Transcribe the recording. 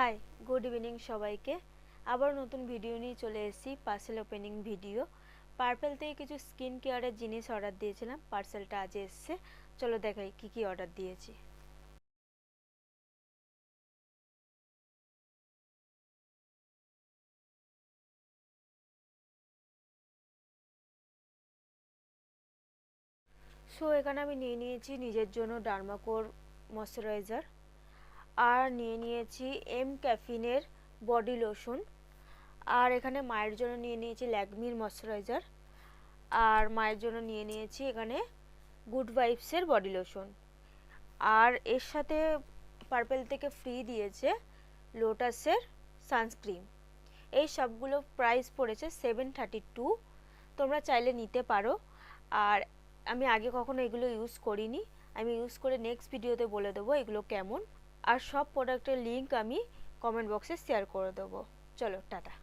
High, good evening সবাইকে। আবার নতুন ভিডিও নিয়ে চলে এসেছি, পার্সেল ওপেনিং ভিডিও। পার্পেল থেকে কিছু স্কিন কেয়ারের জিনিস অর্ডার দিয়েছিলাম, পার্সেলটা আজ এসছে। চলো দেখাই কি কি অর্ডার দিয়েছি। সো এখানে আমি নিয়ে নিয়েছি নিজের জন্য ডার্মাকোর ময়শ্চারাইজার, আর নিয়ে নিয়েছি এম ক্যাফিনের বডি লোশন, আর এখানে মায়ের জন্য নিয়ে নিয়েছি ল্যাকমির ময়শ্চারাইজার, আর মায়ের জন্য নিয়ে নিয়েছি এখানে গুড ভাইবসের বডি লোশন। আর এর সাথে পার্পেল থেকে ফ্রি দিয়েছে লোটাসের সানস্ক্রিন। এই সবগুলো প্রাইস পড়েছে 732। তোমরা চাইলে নিতে পারো। আর আমি আগে কখনো এগুলো ইউজ করিনি, আমি ইউজ করে নেক্সট ভিডিওতে বলে দেবো এগুলো কেমন। আর সব প্রোডাক্টের লিঙ্ক আমি কমেন্ট বক্সে শেয়ার করে দেবো। চলো টাটা।